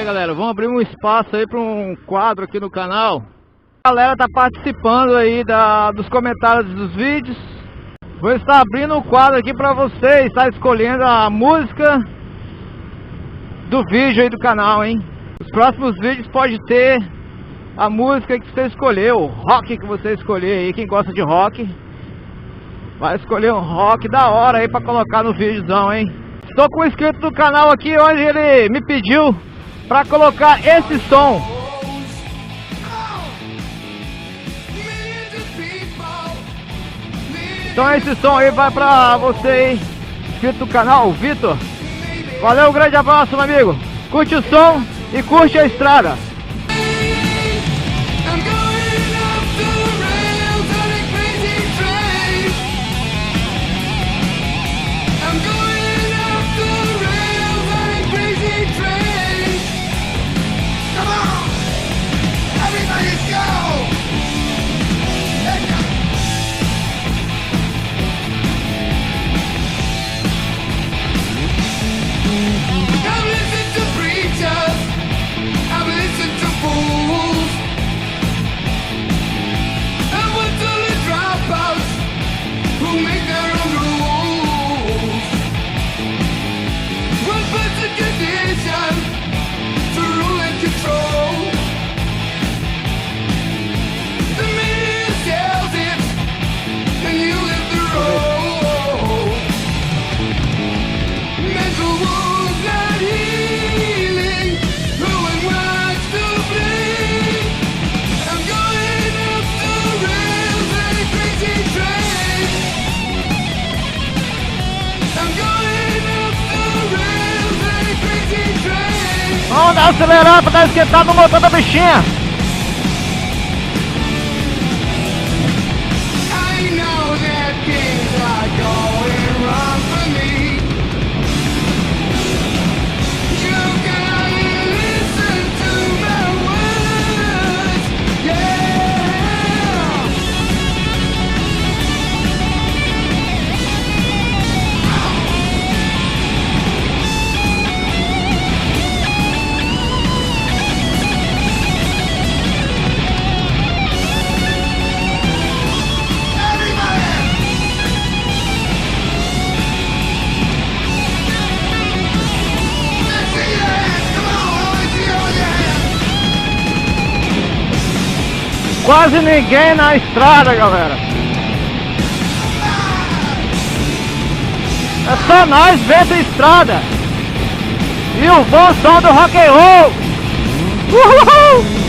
galera, vamos abrir um espaço aí para um quadro aqui no canal. A galera tá participando aí dos comentários dos vídeos. Vou estar abrindo um quadro aqui para vocês, tá escolhendo a música do vídeo aí do canal, hein? Os próximos vídeos pode ter a música que você escolheu, o rock que você escolher aí. Quem gosta de rock vai escolher um rock da hora aí para colocar no videozão, hein? Estou com um inscrito do canal aqui, onde ele me pediu para colocar esse som. Então esse som aí vai pra você aí, inscrito do canal, Vitor. Valeu, um grande abraço, meu amigo. Curte o som e curte a estrada. Vamos dar acelerar para dar esquentado no motor da bichinha. Quase ninguém na estrada, galera. É só nós, vento e estrada. E o bom som do rock and roll. Uhul!